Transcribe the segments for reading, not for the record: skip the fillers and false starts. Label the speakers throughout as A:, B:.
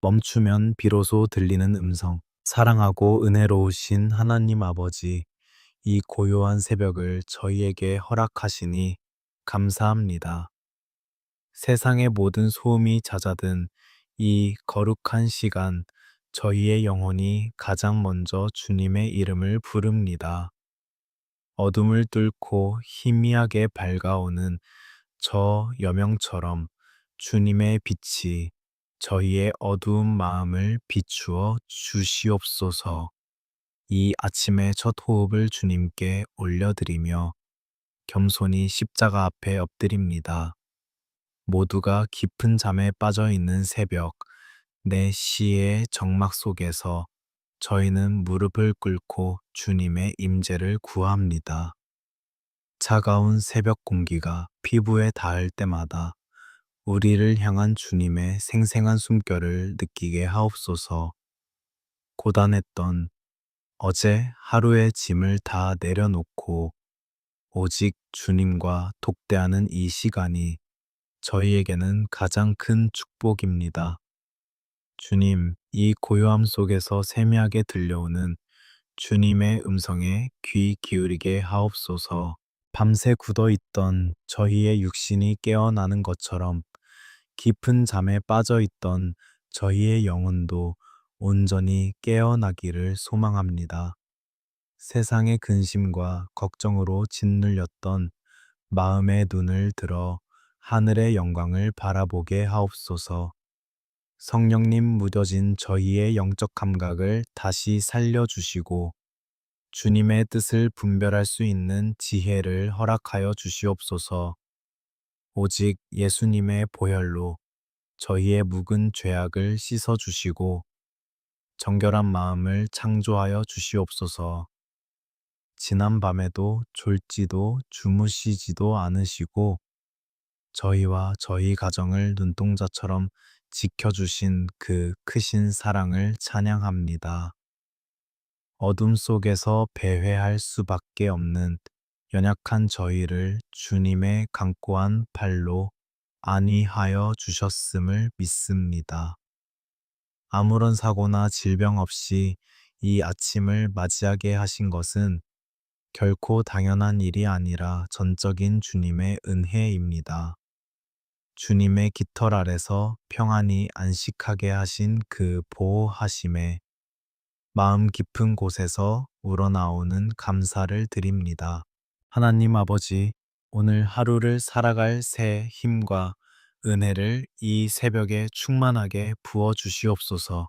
A: 멈추면 비로소 들리는 음성. 사랑하고 은혜로우신 하나님 아버지, 이 고요한 새벽을 저희에게 허락하시니 감사합니다. 세상의 모든 소음이 잦아든 이 거룩한 시간, 저희의 영혼이 가장 먼저 주님의 이름을 부릅니다. 어둠을 뚫고 희미하게 밝아오는 저 여명처럼 주님의 빛이 저희의 어두운 마음을 비추어 주시옵소서. 이 아침의 첫 호흡을 주님께 올려드리며 겸손히 십자가 앞에 엎드립니다. 모두가 깊은 잠에 빠져 있는 새벽, 내 시의 정막 속에서 저희는 무릎을 꿇고 주님의 임재를 구합니다. 차가운 새벽 공기가 피부에 닿을 때마다 우리를 향한 주님의 생생한 숨결을 느끼게 하옵소서. 고단했던 어제 하루의 짐을 다 내려놓고 오직 주님과 독대하는 이 시간이 저희에게는 가장 큰 축복입니다. 주님, 이 고요함 속에서 세미하게 들려오는 주님의 음성에 귀 기울이게 하옵소서. 밤새 굳어 있던 저희의 육신이 깨어나는 것처럼 깊은 잠에 빠져 있던 저희의 영혼도 온전히 깨어나기를 소망합니다. 세상의 근심과 걱정으로 짓눌렸던 마음의 눈을 들어 하늘의 영광을 바라보게 하옵소서. 성령님 무뎌진 저희의 영적 감각을 다시 살려주시고 주님의 뜻을 분별할 수 있는 지혜를 허락하여 주시옵소서. 오직 예수님의 보혈로 저희의 묵은 죄악을 씻어 주시고 정결한 마음을 창조하여 주시옵소서. 지난 밤에도 졸지도 주무시지도 않으시고 저희와 저희 가정을 눈동자처럼 지켜주신 그 크신 사랑을 찬양합니다. 어둠 속에서 배회할 수밖에 없는 연약한 저희를 주님의 강고한 발로 안위하여 주셨음을 믿습니다. 아무런 사고나 질병 없이 이 아침을 맞이하게 하신 것은 결코 당연한 일이 아니라 전적인 주님의 은혜입니다. 주님의 깃털 아래서 평안히 안식하게 하신 그 보호하심에 마음 깊은 곳에서 우러나오는 감사를 드립니다. 하나님 아버지, 오늘 하루를 살아갈 새 힘과 은혜를 이 새벽에 충만하게 부어 주시옵소서.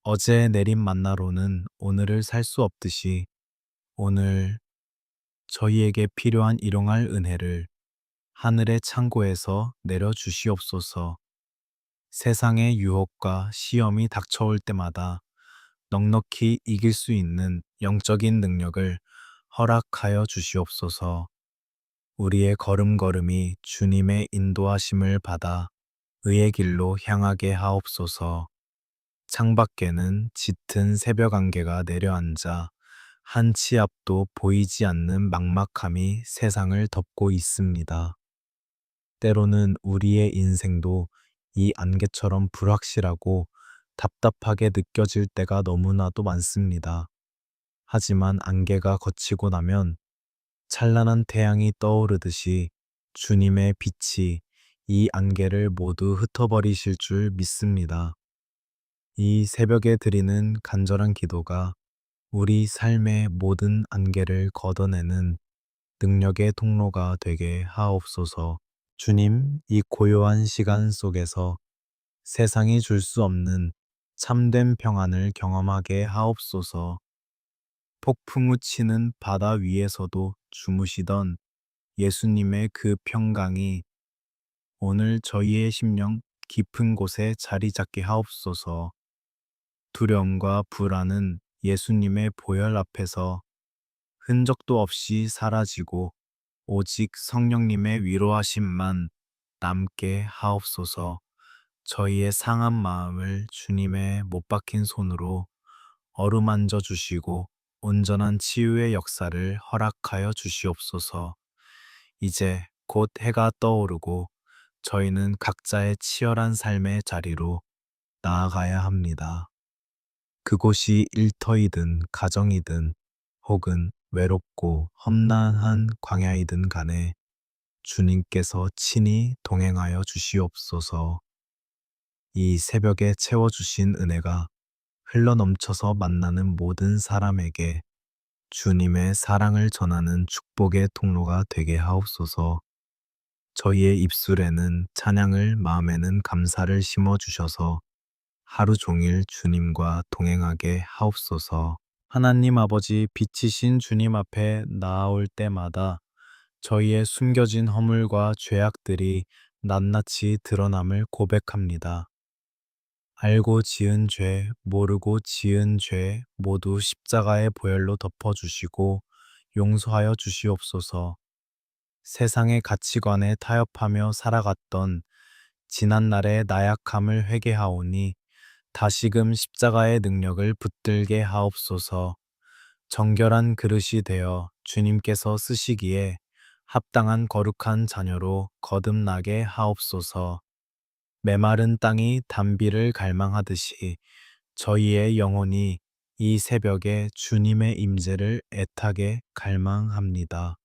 A: 어제 내린 만나로는 오늘을 살 수 없듯이 오늘 저희에게 필요한 일용할 은혜를 하늘의 창고에서 내려 주시옵소서. 세상의 유혹과 시험이 닥쳐올 때마다 넉넉히 이길 수 있는 영적인 능력을 허락하여 주시옵소서. 우리의 걸음걸음이 주님의 인도하심을 받아 의의 길로 향하게 하옵소서. 창밖에는 짙은 새벽 안개가 내려앉아 한 치 앞도 보이지 않는 막막함이 세상을 덮고 있습니다. 때로는 우리의 인생도 이 안개처럼 불확실하고 답답하게 느껴질 때가 너무나도 많습니다. 하지만 안개가 걷히고 나면 찬란한 태양이 떠오르듯이 주님의 빛이 이 안개를 모두 흩어버리실 줄 믿습니다. 이 새벽에 드리는 간절한 기도가 우리 삶의 모든 안개를 걷어내는 능력의 통로가 되게 하옵소서. 주님, 이 고요한 시간 속에서 세상이 줄 수 없는 참된 평안을 경험하게 하옵소서. 폭풍우 치는 바다 위에서도 주무시던 예수님의 그 평강이 오늘 저희의 심령 깊은 곳에 자리 잡게 하옵소서. 두려움과 불안은 예수님의 보혈 앞에서 흔적도 없이 사라지고 오직 성령님의 위로하심만 남게 하옵소서. 저희의 상한 마음을 주님의 못 박힌 손으로 어루만져 주시고 온전한 치유의 역사를 허락하여 주시옵소서. 이제 곧 해가 떠오르고 저희는 각자의 치열한 삶의 자리로 나아가야 합니다. 그곳이 일터이든 가정이든 혹은 외롭고 험난한 광야이든 간에 주님께서 친히 동행하여 주시옵소서. 이 새벽에 채워주신 은혜가 흘러넘쳐서 만나는 모든 사람에게 주님의 사랑을 전하는 축복의 통로가 되게 하옵소서. 저희의 입술에는 찬양을, 마음에는 감사를 심어 주셔서 하루 종일 주님과 동행하게 하옵소서. 하나님 아버지, 빛이신 주님 앞에 나아올 때마다 저희의 숨겨진 허물과 죄악들이 낱낱이 드러남을 고백합니다. 알고 지은 죄, 모르고 지은 죄 모두 십자가의 보혈로 덮어주시고 용서하여 주시옵소서. 세상의 가치관에 타협하며 살아갔던 지난날의 나약함을 회개하오니 다시금 십자가의 능력을 붙들게 하옵소서. 정결한 그릇이 되어 주님께서 쓰시기에 합당한 거룩한 자녀로 거듭나게 하옵소서. 메마른 땅이 단비를 갈망하듯이 저희의 영혼이 이 새벽에 주님의 임재를 애타게 갈망합니다.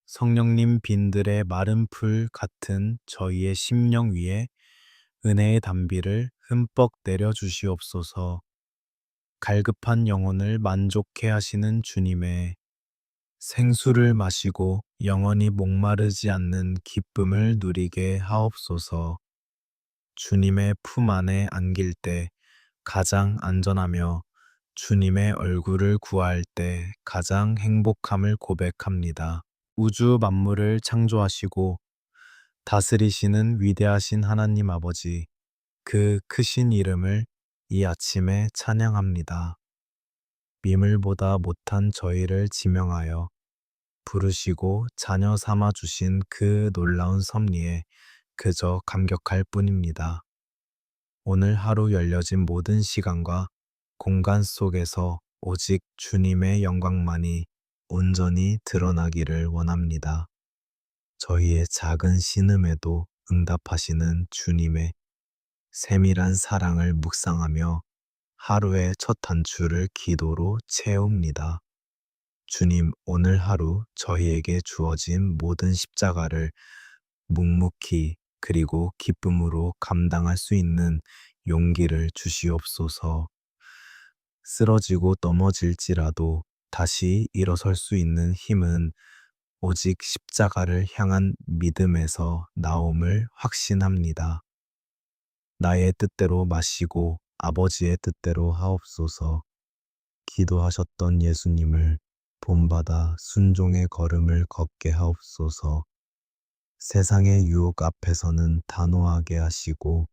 A: 성령님 빈들의 마른 풀 같은 저희의 심령 위에 은혜의 단비를 흠뻑 내려 주시옵소서. 갈급한 영혼을 만족해 하시는 주님의 생수를 마시고 영원히 목마르지 않는 기쁨을 누리게 하옵소서. 주님의 품 안에 안길 때 가장 안전하며 주님의 얼굴을 구할 때 가장 행복함을 고백합니다. 우주 만물을 창조하시고 다스리시는 위대하신 하나님 아버지, 그 크신 이름을 이 아침에 찬양합니다. 미물보다 못한 저희를 지명하여 부르시고 자녀 삼아 주신 그 놀라운 섭리에 그저 감격할 뿐입니다. 오늘 하루 열려진 모든 시간과 공간 속에서 오직 주님의 영광만이 온전히 드러나기를 원합니다. 저희의 작은 신음에도 응답하시는 주님의 세밀한 사랑을 묵상하며 하루의 첫 단추를 기도로 채웁니다. 주님, 오늘 하루 저희에게 주어진 모든 십자가를 묵묵히 그리고 기쁨으로 감당할 수 있는 용기를 주시옵소서. 쓰러지고 넘어질지라도 다시 일어설 수 있는 힘은 오직 십자가를 향한 믿음에서 나옴을 확신합니다. 나의 뜻대로 마시고 아버지의 뜻대로 하옵소서. 기도하셨던 예수님을 본받아 순종의 걸음을 걷게 하옵소서. 세상의 유혹 앞에서는 단호하게 하시고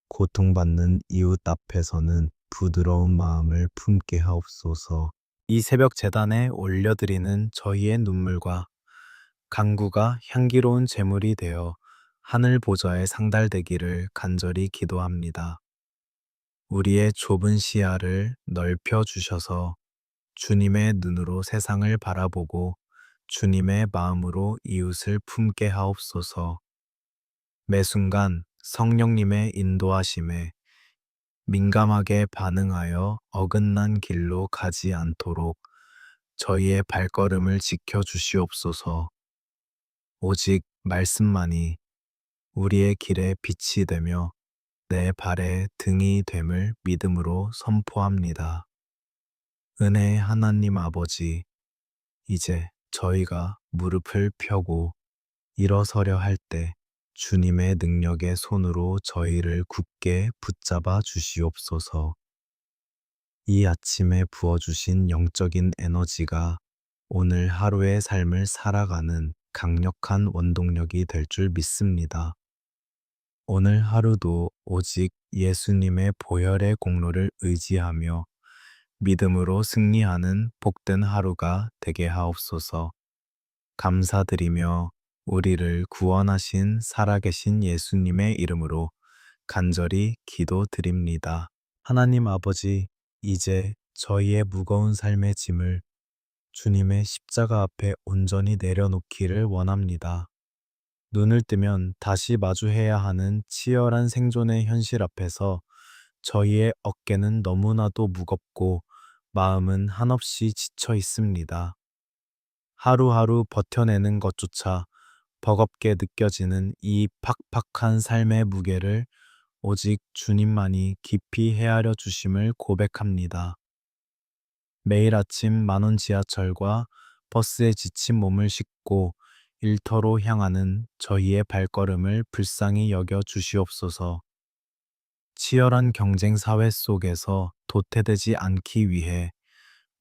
A: 고통받는 이웃 앞에서는 부드러운 마음을 품게 하옵소서. 이 새벽 제단에 올려드리는 저희의 눈물과 간구가 향기로운 제물이 되어 하늘 보좌에 상달되기를 간절히 기도합니다. 우리의 좁은 시야를 넓혀 주셔서 주님의 눈으로 세상을 바라보고 주님의 마음으로 이웃을 품게 하옵소서. 매 순간 성령님의 인도하심에 민감하게 반응하여 어긋난 길로 가지 않도록 저희의 발걸음을 지켜 주시옵소서. 오직 말씀만이 우리의 길에 빛이 되며 내 발에 등이 됨을 믿음으로 선포합니다. 은혜의 하나님 아버지, 이제 저희가 무릎을 펴고 일어서려 할 때 주님의 능력의 손으로 저희를 굳게 붙잡아 주시옵소서. 이 아침에 부어주신 영적인 에너지가 오늘 하루의 삶을 살아가는 강력한 원동력이 될 줄 믿습니다. 오늘 하루도 오직 예수님의 보혈의 공로를 의지하며 믿음으로 승리하는 복된 하루가 되게 하옵소서. 감사드리며 우리를 구원하신 살아계신 예수님의 이름으로 간절히 기도드립니다. 하나님 아버지, 이제 저희의 무거운 삶의 짐을 주님의 십자가 앞에 온전히 내려놓기를 원합니다. 눈을 뜨면 다시 마주해야 하는 치열한 생존의 현실 앞에서 저희의 어깨는 너무나도 무겁고 마음은 한없이 지쳐 있습니다. 하루하루 버텨내는 것조차 버겁게 느껴지는 이 팍팍한 삶의 무게를 오직 주님만이 깊이 헤아려 주심을 고백합니다. 매일 아침 만원 지하철과 버스에 지친 몸을 싣고 일터로 향하는 저희의 발걸음을 불쌍히 여겨 주시옵소서. 치열한 경쟁 사회 속에서 도태되지 않기 위해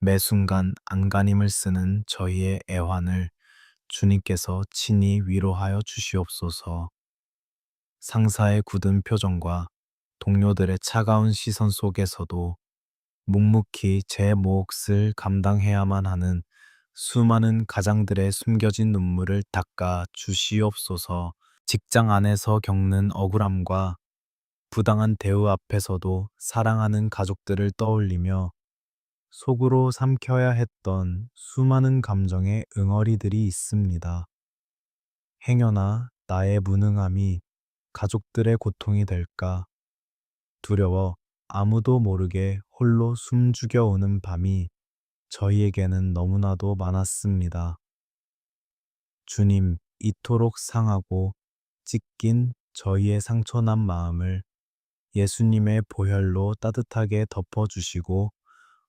A: 매 순간 안간힘을 쓰는 저희의 애환을 주님께서 친히 위로하여 주시옵소서. 상사의 굳은 표정과 동료들의 차가운 시선 속에서도 묵묵히 제 몫을 감당해야만 하는 수많은 가장들의 숨겨진 눈물을 닦아 주시옵소서. 직장 안에서 겪는 억울함과 부당한 대우 앞에서도 사랑하는 가족들을 떠올리며 속으로 삼켜야 했던 수많은 감정의 응어리들이 있습니다. 행여나 나의 무능함이 가족들의 고통이 될까 두려워 아무도 모르게 홀로 숨죽여 오는 밤이 저희에게는 너무나도 많았습니다. 주님, 이토록 상하고 찢긴 저희의 상처난 마음을 예수님의 보혈로 따뜻하게 덮어주시고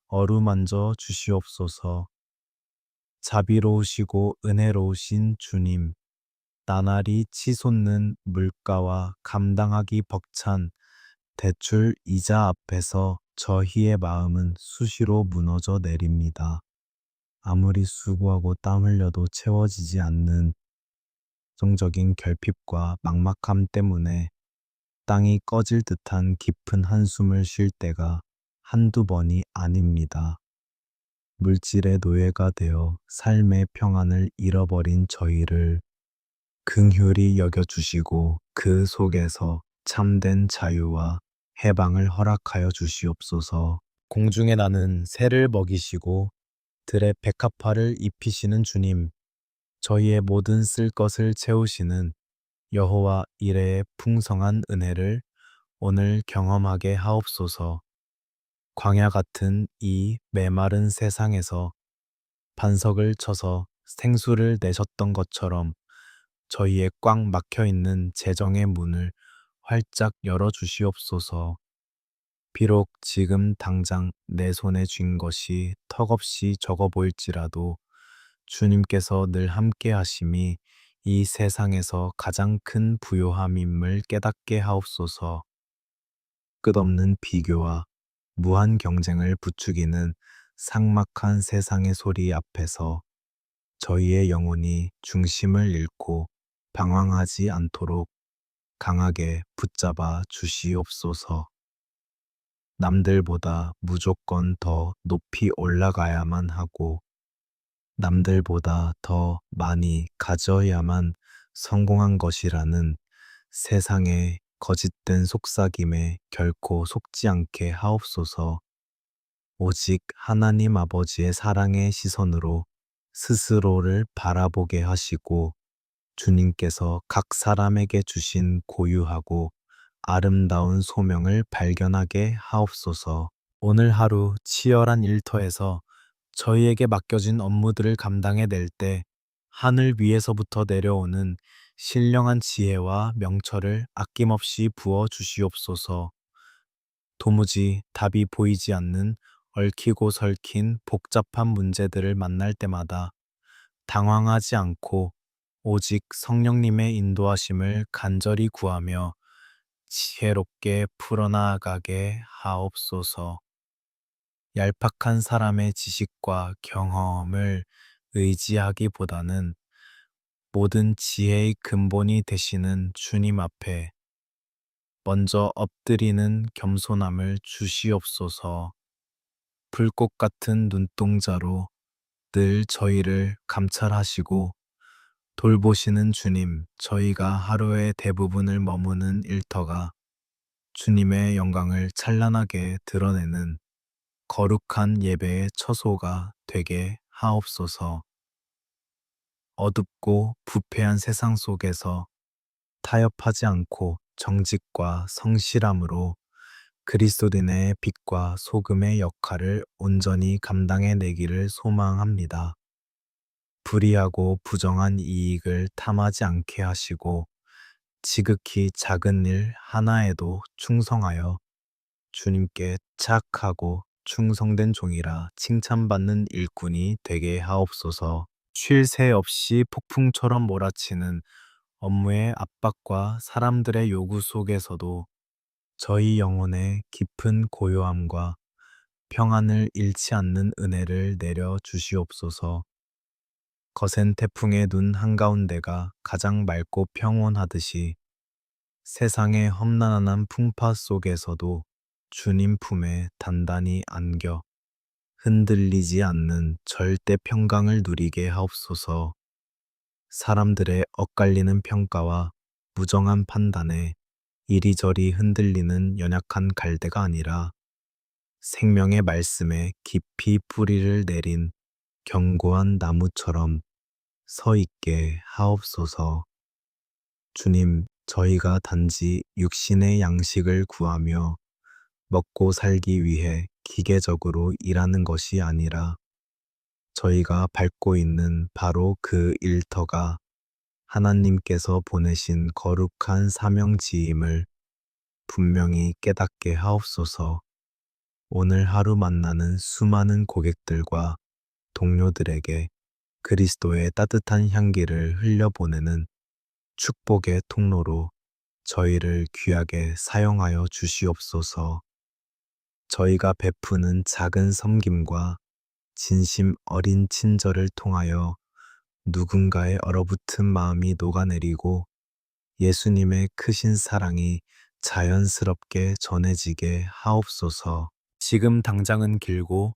A: 어루만져 주시옵소서. 자비로우시고 은혜로우신 주님, 나날이 치솟는 물가와 감당하기 벅찬 대출 이자 앞에서 저희의 마음은 수시로 무너져 내립니다. 아무리 수고하고 땀 흘려도 채워지지 않는 정적인 결핍과 막막함 때문에 땅이 꺼질 듯한 깊은 한숨을 쉴 때가 한두 번이 아닙니다. 물질의 노예가 되어 삶의 평안을 잃어버린 저희를 긍휼히 여겨주시고 그 속에서 참된 자유와 해방을 허락하여 주시옵소서. 공중에 나는 새를 먹이시고 들의 백합화를 입히시는 주님, 저희의 모든 쓸 것을 채우시는 여호와 이레의 풍성한 은혜를 오늘 경험하게 하옵소서. 광야 같은 이 메마른 세상에서 반석을 쳐서 생수를 내셨던 것처럼 저희의 꽉 막혀 있는 재정의 문을 활짝 열어 주시옵소서. 비록 지금 당장 내 손에 쥔 것이 턱없이 적어 보일지라도 주님께서 늘 함께 하심이 이 세상에서 가장 큰 부요함임을 깨닫게 하옵소서. 끝없는 비교와 무한 경쟁을 부추기는 삭막한 세상의 소리 앞에서 저희의 영혼이 중심을 잃고 방황하지 않도록 강하게 붙잡아 주시옵소서. 남들보다 무조건 더 높이 올라가야만 하고 남들보다 더 많이 가져야만 성공한 것이라는 세상의 거짓된 속삭임에 결코 속지 않게 하옵소서. 오직 하나님 아버지의 사랑의 시선으로 스스로를 바라보게 하시고 주님께서 각 사람에게 주신 고유하고 아름다운 소명을 발견하게 하옵소서. 오늘 하루 치열한 일터에서 저희에게 맡겨진 업무들을 감당해낼 때 하늘 위에서부터 내려오는 신령한 지혜와 명철을 아낌없이 부어 주시옵소서. 도무지 답이 보이지 않는 얽히고 설킨 복잡한 문제들을 만날 때마다 당황하지 않고 오직 성령님의 인도하심을 간절히 구하며 지혜롭게 풀어나가게 하옵소서. 얄팍한 사람의 지식과 경험을 의지하기보다는 모든 지혜의 근본이 되시는 주님 앞에 먼저 엎드리는 겸손함을 주시옵소서. 불꽃 같은 눈동자로 늘 저희를 감찰하시고 돌보시는 주님, 저희가 하루의 대부분을 머무는 일터가 주님의 영광을 찬란하게 드러내는 거룩한 예배의 처소가 되게 하옵소서. 어둡고 부패한 세상 속에서 타협하지 않고 정직과 성실함으로 그리스도인의 빛과 소금의 역할을 온전히 감당해내기를 소망합니다. 불의하고 부정한 이익을 탐하지 않게 하시고 지극히 작은 일 하나에도 충성하여 주님께 착하고 충성된 종이라 칭찬받는 일꾼이 되게 하옵소서. 쉴 새 없이 폭풍처럼 몰아치는 업무의 압박과 사람들의 요구 속에서도 저희 영혼의 깊은 고요함과 평안을 잃지 않는 은혜를 내려 주시옵소서. 거센 태풍의 눈 한가운데가 가장 맑고 평온하듯이 세상의 험난한 풍파 속에서도 주님 품에 단단히 안겨 흔들리지 않는 절대 평강을 누리게 하옵소서. 사람들의 엇갈리는 평가와 무정한 판단에 이리저리 흔들리는 연약한 갈대가 아니라 생명의 말씀에 깊이 뿌리를 내린 견고한 나무처럼 서 있게 하옵소서. 주님, 저희가 단지 육신의 양식을 구하며 먹고 살기 위해 기계적으로 일하는 것이 아니라 저희가 밟고 있는 바로 그 일터가 하나님께서 보내신 거룩한 사명지임을 분명히 깨닫게 하옵소서. 오늘 하루 만나는 수많은 고객들과 동료들에게 그리스도의 따뜻한 향기를 흘려보내는 축복의 통로로 저희를 귀하게 사용하여 주시옵소서. 저희가 베푸는 작은 섬김과 진심 어린 친절을 통하여 누군가의 얼어붙은 마음이 녹아내리고 예수님의 크신 사랑이 자연스럽게 전해지게 하옵소서. 지금 당장은 길고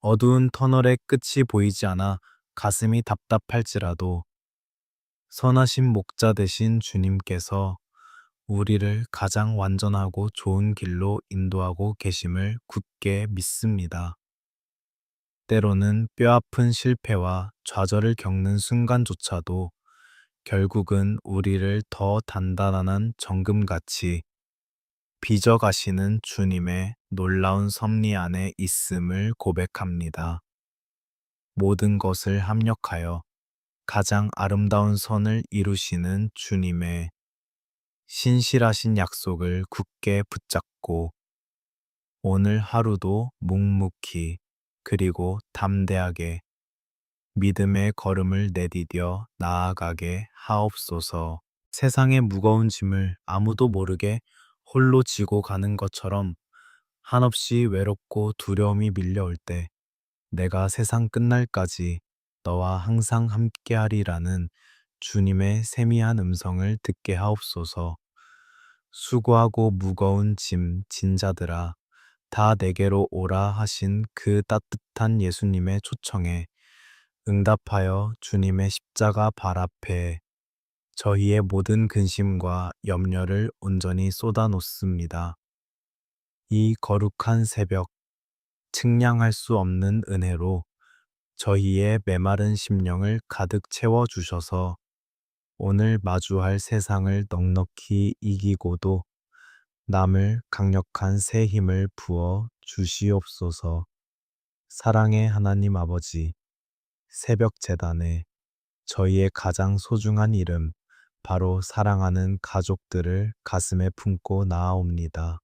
A: 어두운 터널의 끝이 보이지 않아 가슴이 답답할지라도 선하신 목자 되신 주님께서 우리를 가장 완전하고 좋은 길로 인도하고 계심을 굳게 믿습니다. 때로는 뼈아픈 실패와 좌절을 겪는 순간조차도 결국은 우리를 더 단단한 정금같이 빚어가시는 주님의 놀라운 섭리 안에 있음을 고백합니다. 모든 것을 합력하여 가장 아름다운 선을 이루시는 주님의 신실하신 약속을 굳게 붙잡고 오늘 하루도 묵묵히 그리고 담대하게 믿음의 걸음을 내디뎌 나아가게 하옵소서. 세상의 무거운 짐을 아무도 모르게 홀로 지고 가는 것처럼 한없이 외롭고 두려움이 밀려올 때 내가 세상 끝날까지 너와 항상 함께하리라는 주님의 세미한 음성을 듣게 하옵소서. 수고하고 무거운 짐 진 자들아 다 내게로 오라 하신 그 따뜻한 예수님의 초청에 응답하여 주님의 십자가 발 앞에 저희의 모든 근심과 염려를 온전히 쏟아놓습니다. 이 거룩한 새벽, 측량할 수 없는 은혜로 저희의 메마른 심령을 가득 채워주셔서 오늘 마주할 세상을 넉넉히 이기고도 남을 강력한 새 힘을 부어 주시옵소서. 사랑의 하나님 아버지, 새벽 재단에 저희의 가장 소중한 이름, 바로 사랑하는 가족들을 가슴에 품고 나아옵니다.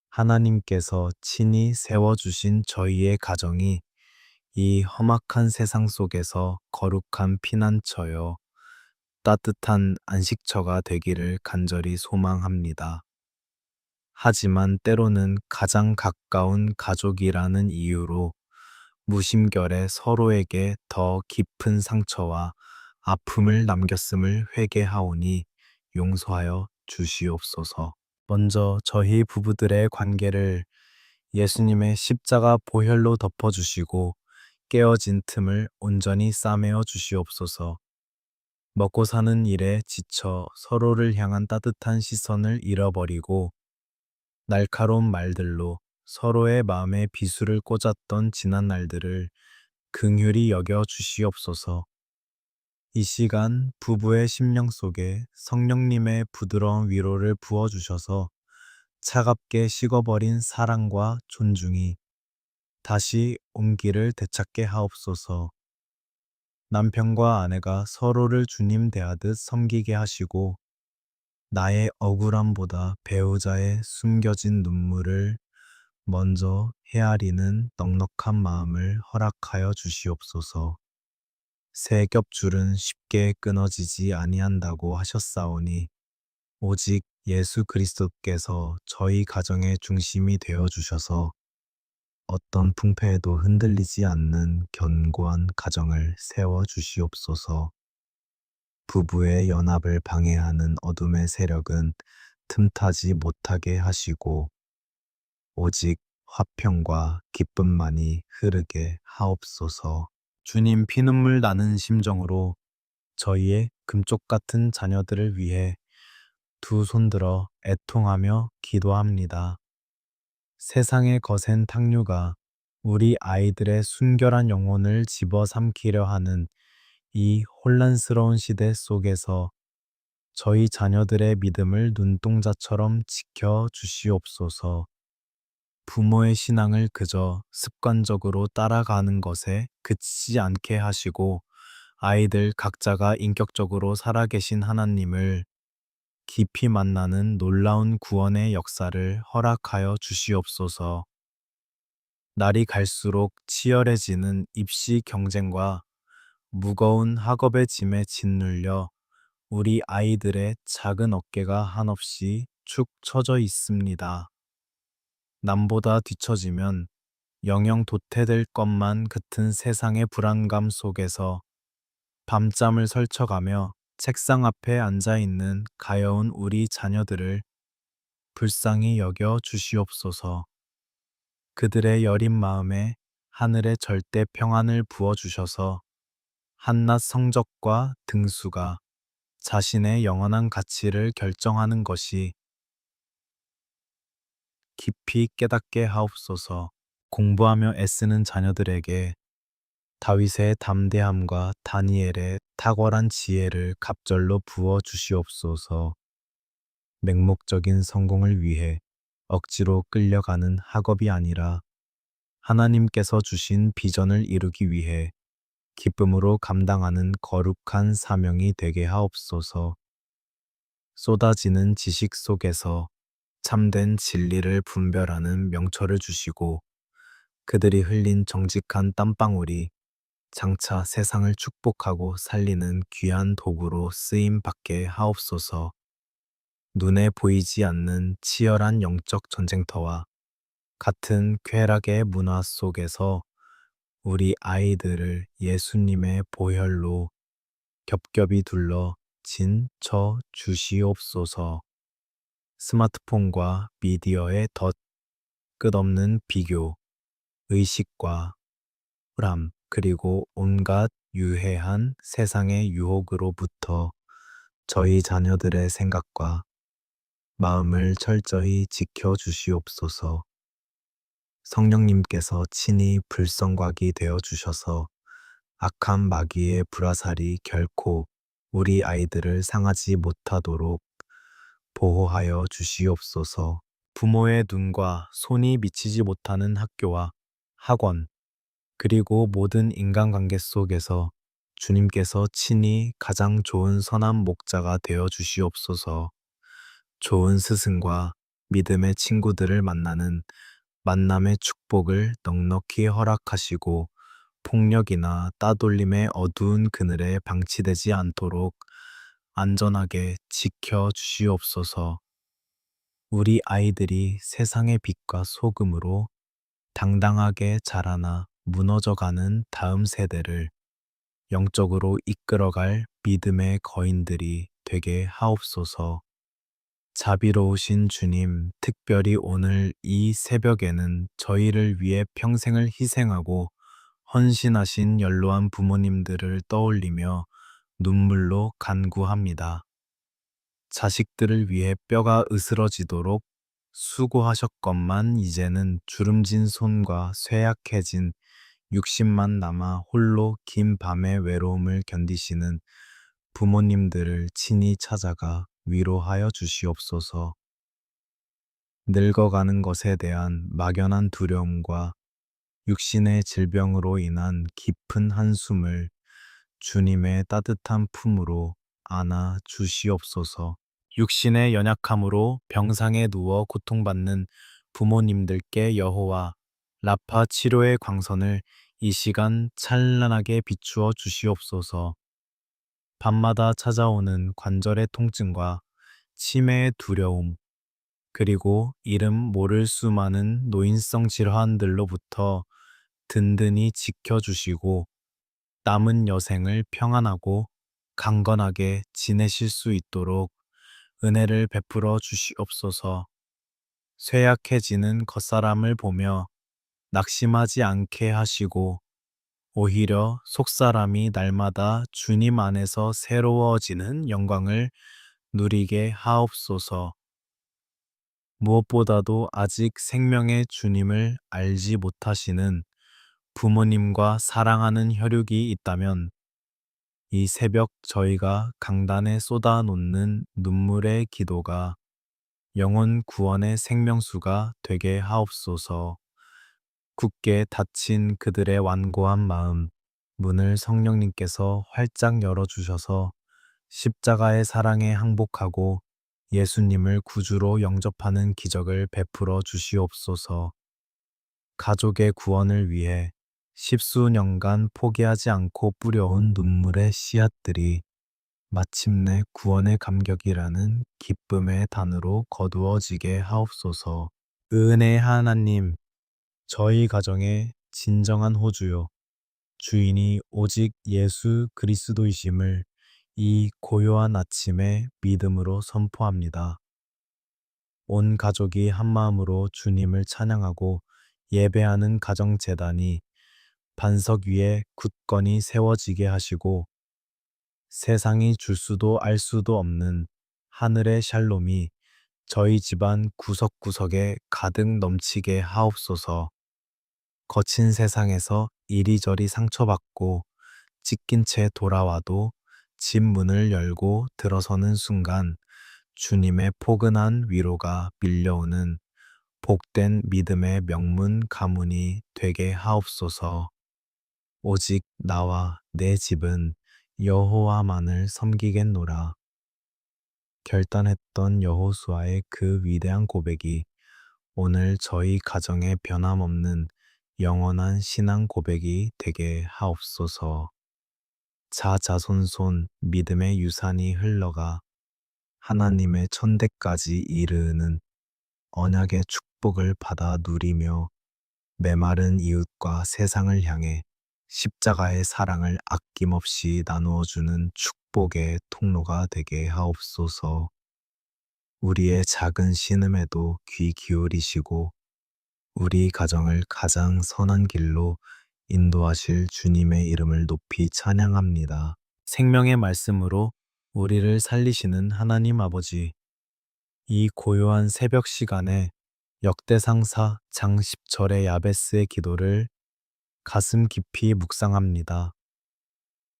A: 하나님께서 친히 세워주신 저희의 가정이 이 험악한 세상 속에서 거룩한 피난처요, 따뜻한 안식처가 되기를 간절히 소망합니다. 하지만 때로는 가장 가까운 가족이라는 이유로 무심결에 서로에게 더 깊은 상처와 아픔을 남겼음을 회개하오니 용서하여 주시옵소서. 먼저 저희 부부들의 관계를 예수님의 십자가 보혈로 덮어주시고 깨어진 틈을 온전히 싸매어 주시옵소서. 먹고 사는 일에 지쳐 서로를 향한 따뜻한 시선을 잃어버리고 날카로운 말들로 서로의 마음에 비수를 꽂았던 지난 날들을 긍휼히 여겨 주시옵소서. 이 시간 부부의 심령 속에 성령님의 부드러운 위로를 부어주셔서 차갑게 식어버린 사랑과 존중이 다시 온기를 되찾게 하옵소서. 남편과 아내가 서로를 주님 대하듯 섬기게 하시고 나의 억울함보다 배우자의 숨겨진 눈물을 먼저 헤아리는 넉넉한 마음을 허락하여 주시옵소서. 새 겹줄은 쉽게 끊어지지 아니한다고 하셨사오니 오직 예수 그리스도께서 저희 가정의 중심이 되어 주셔서 어떤 풍파에도 흔들리지 않는 견고한 가정을 세워 주시옵소서. 부부의 연합을 방해하는 어둠의 세력은 틈타지 못하게 하시고 오직 화평과 기쁨만이 흐르게 하옵소서. 주님 피눈물 나는 심정으로 저희의 금쪽 같은 자녀들을 위해 두 손들어 애통하며 기도합니다. 세상의 거센 탕류가 우리 아이들의 순결한 영혼을 집어삼키려 하는 이 혼란스러운 시대 속에서 저희 자녀들의 믿음을 눈동자처럼 지켜 주시옵소서. 부모의 신앙을 그저 습관적으로 따라가는 것에 그치지 않게 하시고 아이들 각자가 인격적으로 살아계신 하나님을 깊이 만나는 놀라운 구원의 역사를 허락하여 주시옵소서. 날이 갈수록 치열해지는 입시 경쟁과 무거운 학업의 짐에 짓눌려 우리 아이들의 작은 어깨가 한없이 축 처져 있습니다. 남보다 뒤처지면 영영 도태될 것만 같은 세상의 불안감 속에서 밤잠을 설쳐가며 책상 앞에 앉아 있는 가여운 우리 자녀들을 불쌍히 여겨 주시옵소서. 그들의 여린 마음에 하늘의 절대 평안을 부어 주셔서 한낱 성적과 등수가 자신의 영원한 가치를 결정하는 것이 깊이 깨닫게 하옵소서. 공부하며 애쓰는 자녀들에게 다윗의 담대함과 다니엘의 탁월한 지혜를 갑절로 부어 주시옵소서. 맹목적인 성공을 위해 억지로 끌려가는 학업이 아니라 하나님께서 주신 비전을 이루기 위해 기쁨으로 감당하는 거룩한 사명이 되게 하옵소서. 쏟아지는 지식 속에서 참된 진리를 분별하는 명철을 주시고 그들이 흘린 정직한 땀방울이 장차 세상을 축복하고 살리는 귀한 도구로 쓰임 받게 하옵소서. 눈에 보이지 않는 치열한 영적 전쟁터와 같은 쾌락의 문화 속에서 우리 아이들을 예수님의 보혈로 겹겹이 둘러 진쳐 주시옵소서. 스마트폰과 미디어의 덫, 끝없는 비교, 의식과 불안, 그리고 온갖 유해한 세상의 유혹으로부터 저희 자녀들의 생각과 마음을 철저히 지켜 주시옵소서. 성령님께서 친히 불성곽이 되어 주셔서 악한 마귀의 불화살이 결코 우리 아이들을 상하지 못하도록 보호하여 주시옵소서. 부모의 눈과 손이 미치지 못하는 학교와 학원, 그리고 모든 인간관계 속에서 주님께서 친히 가장 좋은 선한 목자가 되어 주시옵소서. 좋은 스승과 믿음의 친구들을 만나는 만남의 축복을 넉넉히 허락하시고 폭력이나 따돌림의 어두운 그늘에 방치되지 않도록 안전하게 지켜 주시옵소서. 우리 아이들이 세상의 빛과 소금으로 당당하게 자라나 무너져가는 다음 세대를 영적으로 이끌어갈 믿음의 거인들이 되게 하옵소서. 자비로우신 주님, 특별히 오늘 이 새벽에는 저희를 위해 평생을 희생하고 헌신하신 연로한 부모님들을 떠올리며 눈물로 간구합니다. 자식들을 위해 뼈가 으스러지도록 수고하셨건만 이제는 주름진 손과 쇠약해진 육신만 남아 홀로 긴 밤의 외로움을 견디시는 부모님들을 친히 찾아가 위로하여 주시옵소서. 늙어가는 것에 대한 막연한 두려움과 육신의 질병으로 인한 깊은 한숨을 주님의 따뜻한 품으로 안아 주시옵소서. 육신의 연약함으로 병상에 누워 고통받는 부모님들께 여호와 라파 치료의 광선을 이 시간 찬란하게 비추어 주시옵소서. 밤마다 찾아오는 관절의 통증과 치매의 두려움, 그리고 이름 모를 수많은 노인성 질환들로부터 든든히 지켜주시고 남은 여생을 평안하고 강건하게 지내실 수 있도록 은혜를 베풀어 주시옵소서. 쇠약해지는 겉사람을 보며 낙심하지 않게 하시고 오히려 속사람이 날마다 주님 안에서 새로워지는 영광을 누리게 하옵소서. 무엇보다도 아직 생명의 주님을 알지 못하시는 부모님과 사랑하는 혈육이 있다면 이 새벽 저희가 강단에 쏟아놓는 눈물의 기도가 영혼 구원의 생명수가 되게 하옵소서. 굳게 닫힌 그들의 완고한 마음, 문을 성령님께서 활짝 열어주셔서 십자가의 사랑에 항복하고 예수님을 구주로 영접하는 기적을 베풀어 주시옵소서. 가족의 구원을 위해 십수년간 포기하지 않고 뿌려온 눈물의 씨앗들이 마침내 구원의 감격이라는 기쁨의 단으로 거두어지게 하옵소서. 은혜의 하나님, 저희 가정의 진정한 호주요, 주인이 오직 예수 그리스도이심을 이 고요한 아침에 믿음으로 선포합니다. 온 가족이 한마음으로 주님을 찬양하고 예배하는 가정재단이 반석 위에 굳건히 세워지게 하시고 세상이 줄 수도 알 수도 없는 하늘의 샬롬이 저희 집안 구석구석에 가득 넘치게 하옵소서. 거친 세상에서 이리저리 상처받고 찢긴 채 돌아와도 집 문을 열고 들어서는 순간 주님의 포근한 위로가 밀려오는 복된 믿음의 명문 가문이 되게 하옵소서. 오직 나와 내 집은 여호와만을 섬기겠노라. 결단했던 여호수아의 그 위대한 고백이 오늘 저희 가정의 변함없는 영원한 신앙 고백이 되게 하옵소서. 자자손손 믿음의 유산이 흘러가 하나님의 천대까지 이르는 언약의 축복을 받아 누리며 메마른 이웃과 세상을 향해 십자가의 사랑을 아낌없이 나누어주는 축복의 통로가 되게 하옵소서. 우리의 작은 신음에도 귀 기울이시고 우리 가정을 가장 선한 길로 인도하실 주님의 이름을 높이 찬양합니다. 생명의 말씀으로 우리를 살리시는 하나님 아버지, 이 고요한 새벽 시간에 역대상사 장 10절의 야베스의 기도를 가슴 깊이 묵상합니다.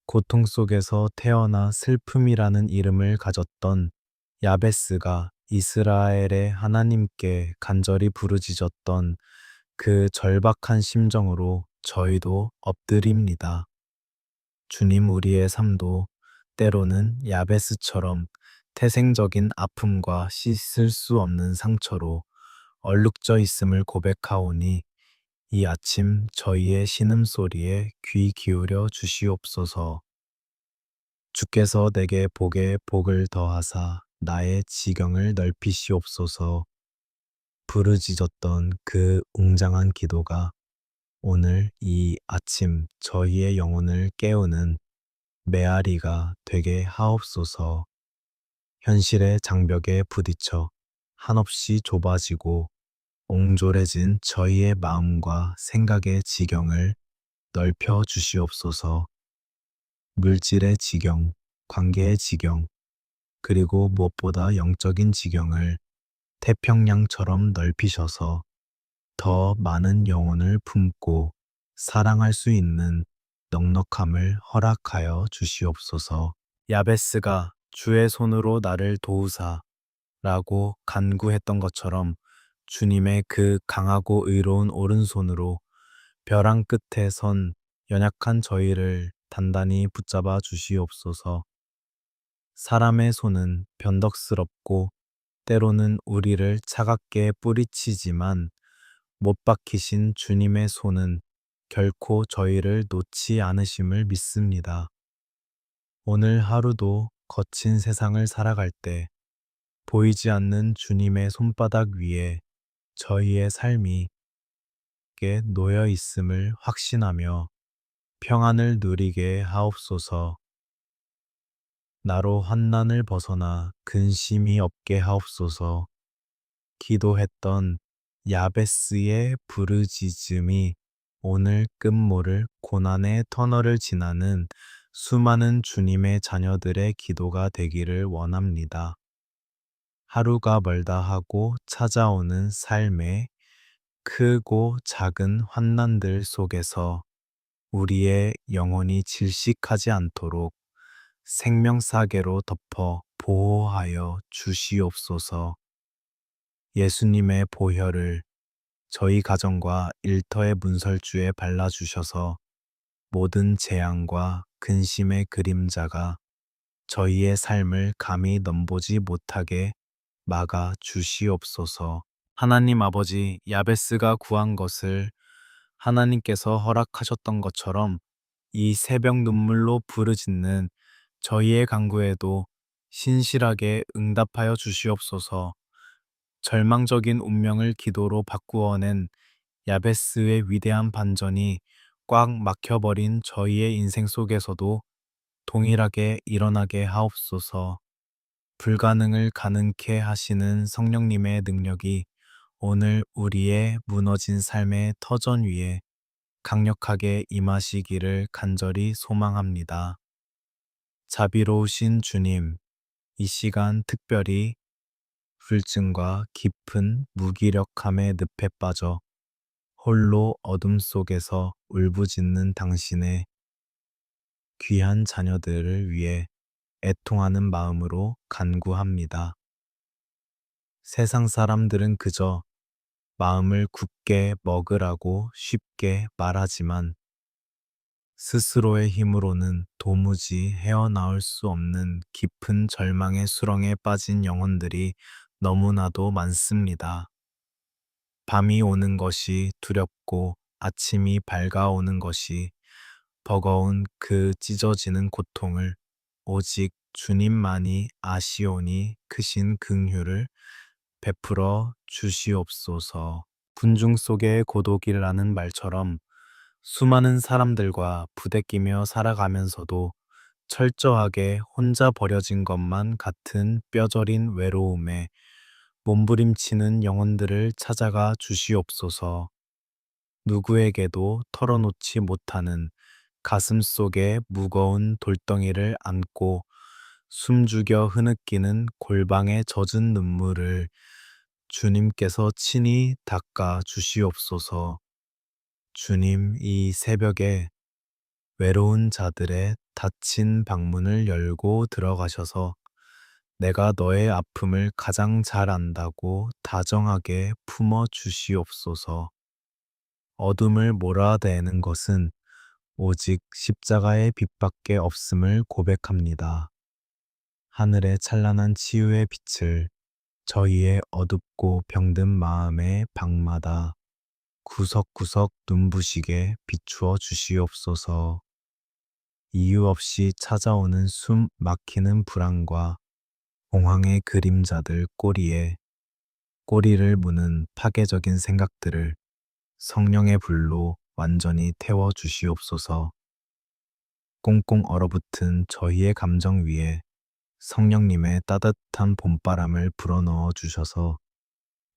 A: 고통 속에서 태어나 슬픔이라는 이름을 가졌던 야베스가 이스라엘의 하나님께 간절히 부르짖었던 그 절박한 심정으로 저희도 엎드립니다. 주님, 우리의 삶도 때로는 야베스처럼 태생적인 아픔과 씻을 수 없는 상처로 얼룩져 있음을 고백하오니 이 아침 저희의 신음소리에 귀 기울여 주시옵소서. 주께서 내게 복에 복을 더하사 나의 지경을 넓히시옵소서. 부르짖었던 그 웅장한 기도가 오늘 이 아침 저희의 영혼을 깨우는 메아리가 되게 하옵소서. 현실의 장벽에 부딪혀 한없이 좁아지고 옹졸해진 저희의 마음과 생각의 지경을 넓혀 주시옵소서. 물질의 지경, 관계의 지경, 그리고 무엇보다 영적인 지경을 태평양처럼 넓히셔서 더 많은 영혼을 품고 사랑할 수 있는 넉넉함을 허락하여 주시옵소서. 야베스가 주의 손으로 나를 도우사 라고 간구했던 것처럼 주님의 그 강하고 의로운 오른손으로 벼랑 끝에 선 연약한 저희를 단단히 붙잡아 주시옵소서. 사람의 손은 변덕스럽고 때로는 우리를 차갑게 뿌리치지만 못 박히신 주님의 손은 결코 저희를 놓지 않으심을 믿습니다. 오늘 하루도 거친 세상을 살아갈 때 보이지 않는 주님의 손바닥 위에 저희의 삶이 게 놓여 있음을 확신하며 평안을 누리게 하옵소서. 나로 환난을 벗어나 근심이 없게 하옵소서. 기도했던 야베스의 부르짖음이 오늘 끝모를 고난의 터널을 지나는 수많은 주님의 자녀들의 기도가 되기를 원합니다. 하루가 멀다 하고 찾아오는 삶의 크고 작은 환난들 속에서 우리의 영혼이 질식하지 않도록 생명사계로 덮어 보호하여 주시옵소서. 예수님의 보혈을 저희 가정과 일터의 문설주에 발라주셔서 모든 재앙과 근심의 그림자가 저희의 삶을 감히 넘보지 못하게 막아 주시옵소서. 하나님 아버지, 야베스가 구한 것을 하나님께서 허락하셨던 것처럼 이 새벽 눈물로 부르짖는 저희의 간구에도 신실하게 응답하여 주시옵소서. 절망적인 운명을 기도로 바꾸어낸 야베스의 위대한 반전이 꽉 막혀버린 저희의 인생 속에서도 동일하게 일어나게 하옵소서. 불가능을 가능케 하시는 성령님의 능력이 오늘 우리의 무너진 삶의 터전 위에 강력하게 임하시기를 간절히 소망합니다. 자비로우신 주님, 이 시간 특별히 불증과 깊은 무기력함의 늪에 빠져 홀로 어둠 속에서 울부짖는 당신의 귀한 자녀들을 위해 애통하는 마음으로 간구합니다. 세상 사람들은 그저 마음을 굳게 먹으라고 쉽게 말하지만 스스로의 힘으로는 도무지 헤어나올 수 없는 깊은 절망의 수렁에 빠진 영혼들이 너무나도 많습니다. 밤이 오는 것이 두렵고 아침이 밝아오는 것이 버거운 그 찢어지는 고통을 오직 주님만이 아시오니 크신 긍휼을 베풀어 주시옵소서. 군중 속의 고독이라는 말처럼 수많은 사람들과 부대끼며 살아가면서도 철저하게 혼자 버려진 것만 같은 뼈저린 외로움에 몸부림치는 영혼들을 찾아가 주시옵소서. 누구에게도 털어놓지 못하는 가슴 속에 무거운 돌덩이를 안고 숨죽여 흐느끼는 골방에 젖은 눈물을 주님께서 친히 닦아 주시옵소서. 주님, 이 새벽에 외로운 자들의 닫힌 방문을 열고 들어가셔서 내가 너의 아픔을 가장 잘 안다고 다정하게 품어 주시옵소서. 어둠을 몰아내는 것은 오직 십자가의 빛밖에 없음을 고백합니다. 하늘의 찬란한 치유의 빛을 저희의 어둡고 병든 마음의 방마다 구석구석 눈부시게 비추어 주시옵소서. 이유 없이 찾아오는 숨 막히는 불안과 공황의 그림자들 꼬리에 꼬리를 무는 파괴적인 생각들을 성령의 불로 완전히 태워 주시옵소서. 꽁꽁 얼어붙은 저희의 감정 위에 성령님의 따뜻한 봄바람을 불어넣어 주셔서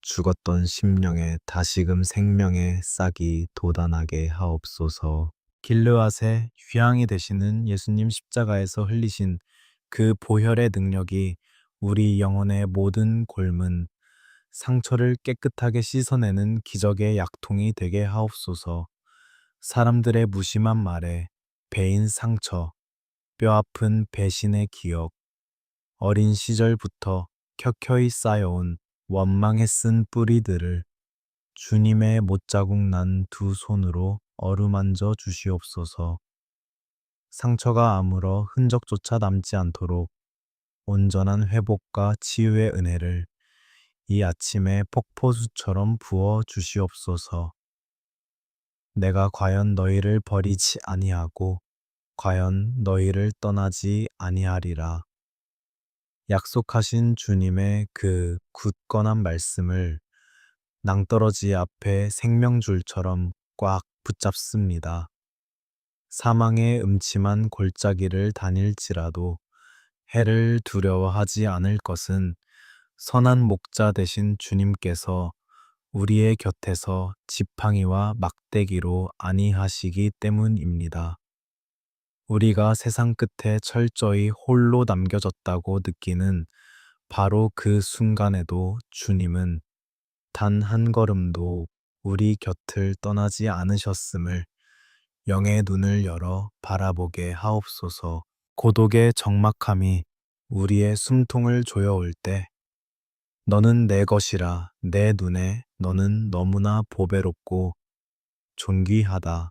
A: 죽었던 심령에 다시금 생명의 싹이 돋아나게 하옵소서. 길르앗의 휴양이 되시는 예수님 십자가에서 흘리신 그 보혈의 능력이 우리 영혼의 모든 골문, 상처를 깨끗하게 씻어내는 기적의 약통이 되게 하옵소서. 사람들의 무심한 말에 베인 상처, 뼈아픈 배신의 기억, 어린 시절부터 켜켜이 쌓여온 원망에 쓴 뿌리들을 주님의 못자국 난 두 손으로 어루만져 주시옵소서. 상처가 아물어 흔적조차 남지 않도록 온전한 회복과 치유의 은혜를 이 아침에 폭포수처럼 부어 주시옵소서. 내가 과연 너희를 버리지 아니하고 과연 너희를 떠나지 아니하리라. 약속하신 주님의 그 굳건한 말씀을 낭떠러지 앞에 생명줄처럼 꽉 붙잡습니다. 사망의 음침한 골짜기를 다닐지라도 해를 두려워하지 않을 것은 선한 목자 되신 주님께서 우리의 곁에서 지팡이와 막대기로 안위하시기 때문입니다. 우리가 세상 끝에 철저히 홀로 남겨졌다고 느끼는 바로 그 순간에도 주님은 단 한 걸음도 우리 곁을 떠나지 않으셨음을 영의 눈을 열어 바라보게 하옵소서. 고독의 적막함이 우리의 숨통을 조여올 때 너는 내 것이라 내 눈에 너는 너무나 보배롭고 존귀하다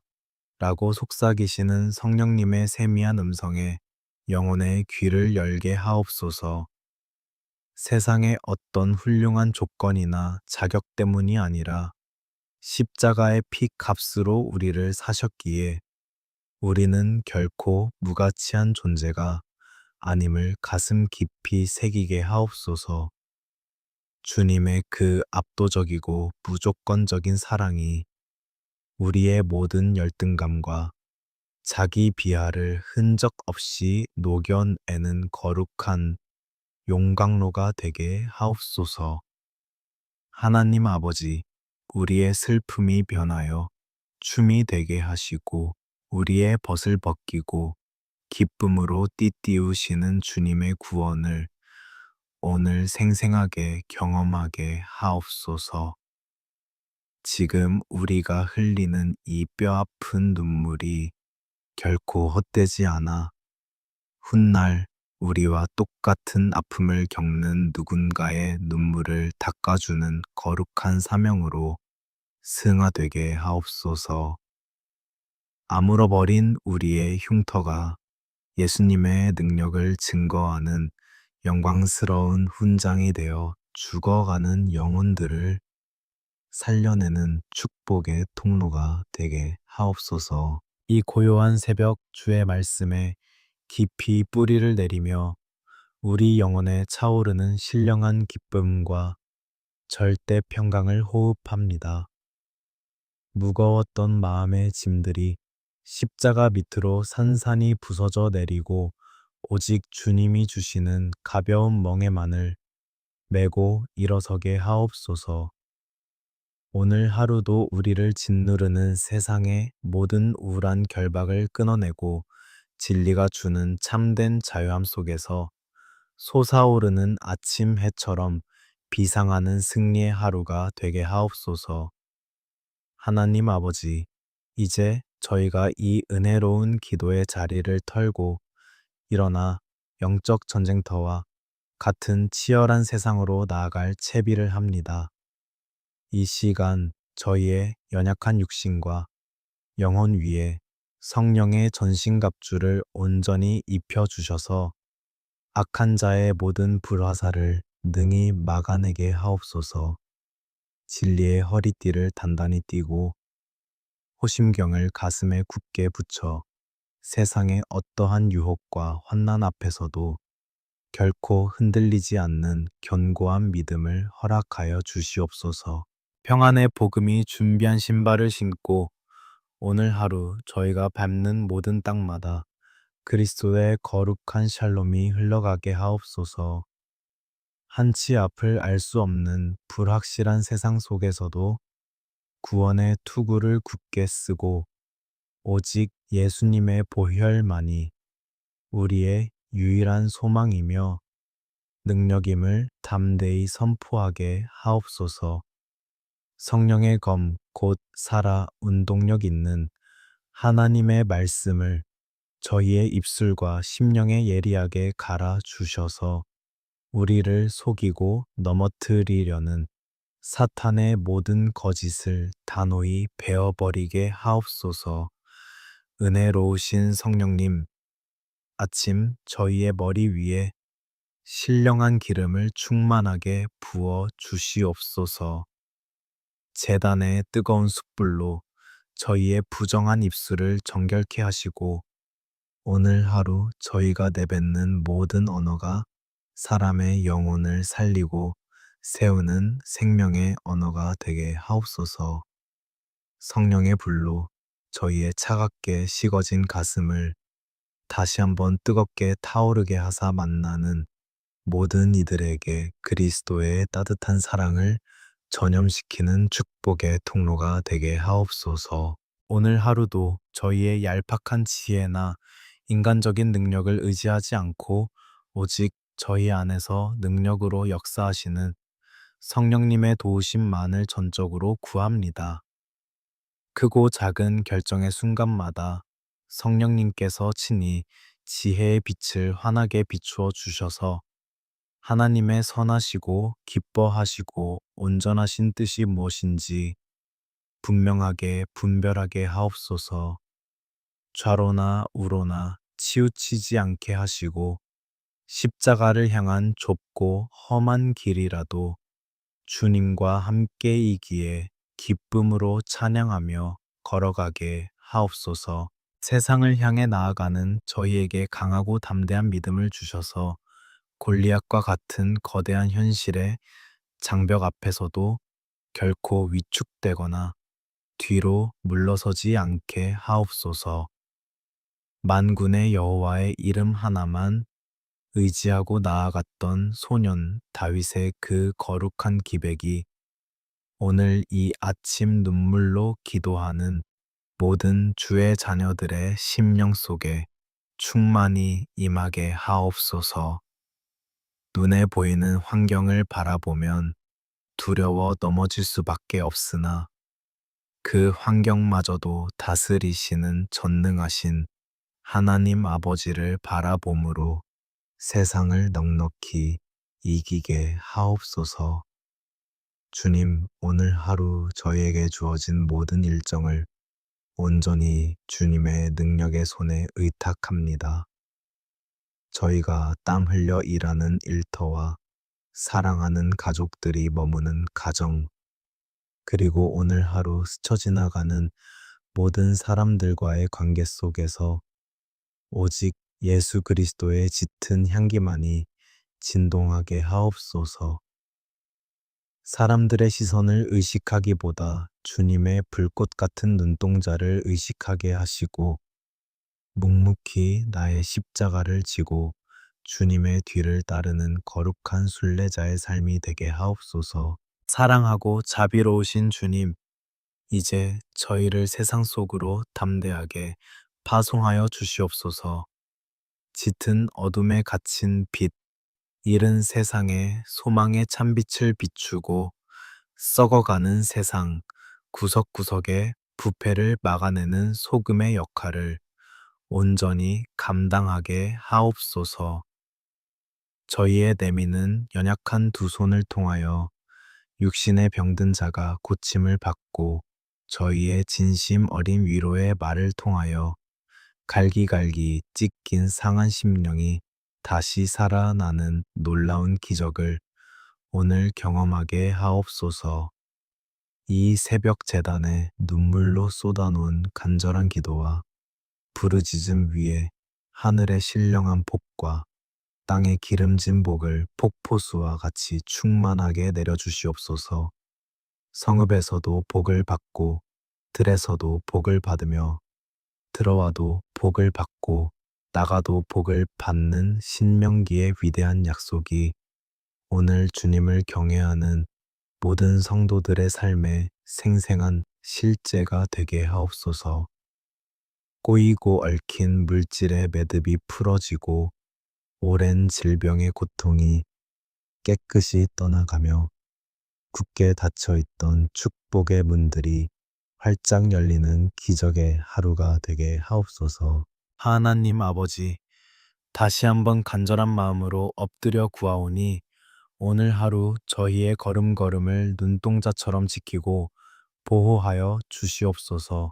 A: 라고 속삭이시는 성령님의 세미한 음성에 영혼의 귀를 열게 하옵소서. 세상의 어떤 훌륭한 조건이나 자격 때문이 아니라 십자가의 피 값으로 우리를 사셨기에 우리는 결코 무가치한 존재가 아님을 가슴 깊이 새기게 하옵소서. 주님의 그 압도적이고 무조건적인 사랑이 우리의 모든 열등감과 자기 비하를 흔적 없이 녹여내는 거룩한 용광로가 되게 하옵소서. 하나님 아버지, 우리의 슬픔이 변하여 춤이 되게 하시고 우리의 벗을 벗기고 기쁨으로 띠띠우시는 주님의 구원을 오늘 생생하게 경험하게 하옵소서. 지금 우리가 흘리는 이 뼈아픈 눈물이 결코 헛되지 않아 훗날 우리와 똑같은 아픔을 겪는 누군가의 눈물을 닦아주는 거룩한 사명으로 승화되게 하옵소서. 아물어버린 우리의 흉터가 예수님의 능력을 증거하는 영광스러운 훈장이 되어 죽어가는 영혼들을 살려내는 축복의 통로가 되게 하옵소서. 이 고요한 새벽 주의 말씀에 깊이 뿌리를 내리며 우리 영혼에 차오르는 신령한 기쁨과 절대 평강을 호흡합니다. 무거웠던 마음의 짐들이 십자가 밑으로 산산이 부서져 내리고 오직 주님이 주시는 가벼운 멍에만을 메고 일어서게 하옵소서. 오늘 하루도 우리를 짓누르는 세상의 모든 우울한 결박을 끊어내고 진리가 주는 참된 자유함 속에서 솟아오르는 아침 해처럼 비상하는 승리의 하루가 되게 하옵소서. 하나님 아버지, 이제 저희가 이 은혜로운 기도의 자리를 털고 일어나 영적 전쟁터와 같은 치열한 세상으로 나아갈 채비를 합니다. 이 시간 저희의 연약한 육신과 영혼 위에 성령의 전신갑주를 온전히 입혀주셔서 악한 자의 모든 불화살을 능히 막아내게 하옵소서. 진리의 허리띠를 단단히 띠고 호심경을 가슴에 굳게 붙여 세상의 어떠한 유혹과 환난 앞에서도 결코 흔들리지 않는 견고한 믿음을 허락하여 주시옵소서. 평안의 복음이 준비한 신발을 신고 오늘 하루 저희가 밟는 모든 땅마다 그리스도의 거룩한 샬롬이 흘러가게 하옵소서. 한치 앞을 알 수 없는 불확실한 세상 속에서도 구원의 투구를 굳게 쓰고 오직 예수님의 보혈만이 우리의 유일한 소망이며 능력임을 담대히 선포하게 하옵소서. 성령의 검, 곧 살아 운동력 있는 하나님의 말씀을 저희의 입술과 심령에 예리하게 갈아 주셔서 우리를 속이고 넘어뜨리려는 사탄의 모든 거짓을 단호히 베어버리게 하옵소서. 은혜로우신 성령님, 아침 저희의 머리 위에 신령한 기름을 충만하게 부어 주시옵소서. 제단의 뜨거운 숯불로 저희의 부정한 입술을 정결케 하시고 오늘 하루 저희가 내뱉는 모든 언어가 사람의 영혼을 살리고 세우는 생명의 언어가 되게 하옵소서. 성령의 불로 저희의 차갑게 식어진 가슴을 다시 한번 뜨겁게 타오르게 하사 만나는 모든 이들에게 그리스도의 따뜻한 사랑을 전염시키는 축복의 통로가 되게 하옵소서. 오늘 하루도 저희의 얄팍한 지혜나 인간적인 능력을 의지하지 않고 오직 저희 안에서 능력으로 역사하시는 성령님의 도우심만을 전적으로 구합니다. 크고 작은 결정의 순간마다 성령님께서 친히 지혜의 빛을 환하게 비추어 주셔서 하나님의 선하시고 기뻐하시고 온전하신 뜻이 무엇인지 분명하게 분별하게 하옵소서. 좌로나 우로나 치우치지 않게 하시고 십자가를 향한 좁고 험한 길이라도 주님과 함께이기에 기쁨으로 찬양하며 걸어가게 하옵소서. 세상을 향해 나아가는 저희에게 강하고 담대한 믿음을 주셔서 골리앗과 같은 거대한 현실의 장벽 앞에서도 결코 위축되거나 뒤로 물러서지 않게 하옵소서. 만군의 여호와의 이름 하나만 의지하고 나아갔던 소년 다윗의 그 거룩한 기백이 오늘 이 아침 눈물로 기도하는 모든 주의 자녀들의 심령 속에 충만히 임하게 하옵소서. 눈에 보이는 환경을 바라보면 두려워 넘어질 수밖에 없으나 그 환경마저도 다스리시는 전능하신 하나님 아버지를 바라봄으로 세상을 넉넉히 이기게 하옵소서. 주님, 오늘 하루 저희에게 주어진 모든 일정을 온전히 주님의 능력의 손에 의탁합니다. 저희가 땀 흘려 일하는 일터와 사랑하는 가족들이 머무는 가정, 그리고 오늘 하루 스쳐 지나가는 모든 사람들과의 관계 속에서 오직 예수 그리스도의 짙은 향기만이 진동하게 하옵소서. 사람들의 시선을 의식하기보다 주님의 불꽃 같은 눈동자를 의식하게 하시고 묵묵히 나의 십자가를 지고 주님의 뒤를 따르는 거룩한 순례자의 삶이 되게 하옵소서. 사랑하고 자비로우신 주님, 이제 저희를 세상 속으로 담대하게 파송하여 주시옵소서. 짙은 어둠에 갇힌 빛, 이른 세상에 소망의 찬빛을 비추고 썩어가는 세상 구석구석에 부패를 막아내는 소금의 역할을 온전히 감당하게 하옵소서. 저희의 내미는 연약한 두 손을 통하여 육신의 병든 자가 고침을 받고 저희의 진심 어린 위로의 말을 통하여 갈기갈기 찢긴 상한 심령이 다시 살아나는 놀라운 기적을 오늘 경험하게 하옵소서. 이 새벽 제단에 눈물로 쏟아놓은 간절한 기도와 부르짖음 위에 하늘의 신령한 복과 땅의 기름진 복을 폭포수와 같이 충만하게 내려주시옵소서. 성읍에서도 복을 받고 들에서도 복을 받으며 들어와도 복을 받고 나가도 복을 받는 신명기의 위대한 약속이 오늘 주님을 경외하는 모든 성도들의 삶에 생생한 실제가 되게 하옵소서. 꼬이고 얽힌 물질의 매듭이 풀어지고 오랜 질병의 고통이 깨끗이 떠나가며 굳게 닫혀있던 축복의 문들이 활짝 열리는 기적의 하루가 되게 하옵소서. 하나님 아버지, 다시 한번 간절한 마음으로 엎드려 구하오니 오늘 하루 저희의 걸음걸음을 눈동자처럼 지키고 보호하여 주시옵소서.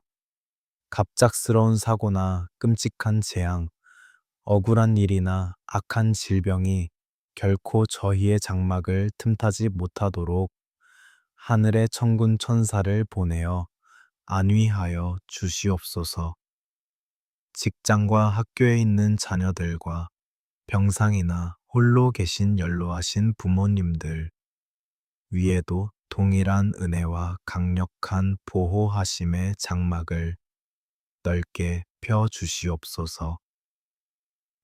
A: 갑작스러운 사고나 끔찍한 재앙, 억울한 일이나 악한 질병이 결코 저희의 장막을 틈타지 못하도록 하늘의 천군 천사를 보내어 안위하여 주시옵소서. 직장과 학교에 있는 자녀들과 병상이나 홀로 계신 연로하신 부모님들 위에도 동일한 은혜와 강력한 보호하심의 장막을 넓게 펴 주시옵소서.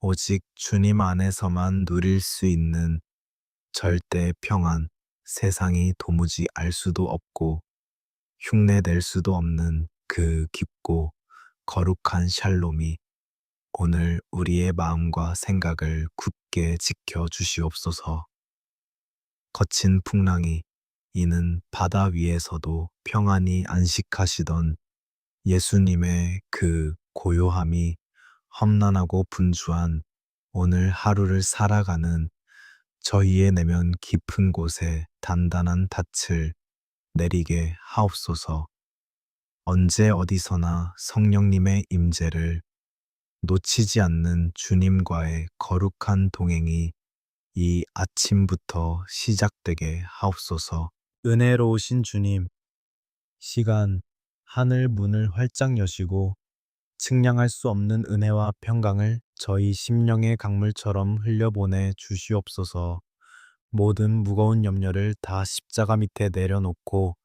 A: 오직 주님 안에서만 누릴 수 있는 절대 평안, 세상이 도무지 알 수도 없고 흉내낼 수도 없는 그 깊고 거룩한 샬롬이 오늘 우리의 마음과 생각을 굳게 지켜 주시옵소서. 거친 풍랑이 이는 바다 위에서도 평안히 안식하시던 예수님의 그 고요함이 험난하고 분주한 오늘 하루를 살아가는 저희의 내면 깊은 곳에 단단한 닻을 내리게 하옵소서. 언제 어디서나 성령님의 임재를 놓치지 않는 주님과의 거룩한 동행이 이 아침부터 시작되게 하옵소서. 은혜로우신 주님, 시간, 하늘 문을 활짝 여시고 측량할 수 없는 은혜와 평강을 저희 심령의 강물처럼 흘려보내 주시옵소서. 모든 무거운 염려를 다 십자가 밑에 내려놓고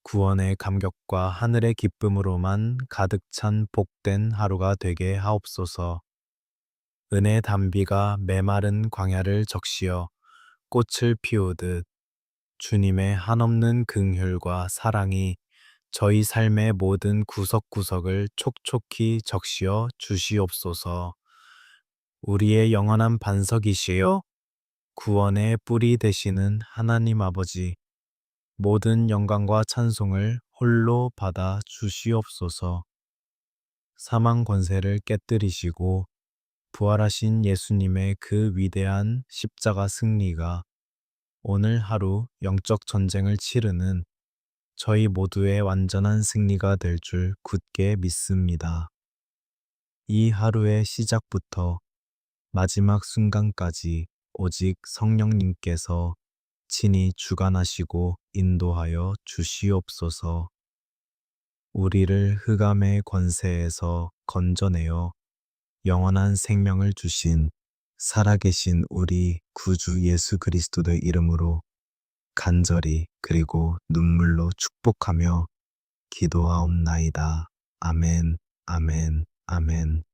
A: 구원의 감격과 하늘의 기쁨으로만 가득 찬 복된 하루가 되게 하옵소서. 은혜 담비가 메마른 광야를 적시어 꽃을 피우듯 주님의 한없는 긍휼과 사랑이 저희 삶의 모든 구석구석을 촉촉히 적시어 주시옵소서. 우리의 영원한 반석이시여 구원의 뿌리 되시는 하나님 아버지, 모든 영광과 찬송을 홀로 받아 주시옵소서. 사망 권세를 깨뜨리시고 부활하신 예수님의 그 위대한 십자가 승리가 오늘 하루 영적 전쟁을 치르는 저희 모두의 완전한 승리가 될 줄 굳게 믿습니다. 이 하루의 시작부터 마지막 순간까지 오직 성령님께서 친히 주관하시고 인도하여 주시옵소서. 우리를 흑암의 권세에서 건져내어 영원한 생명을 주신 살아계신 우리 구주 예수 그리스도의 이름으로 간절히 그리고 눈물로 축복하며 기도하옵나이다. 아멘, 아멘, 아멘.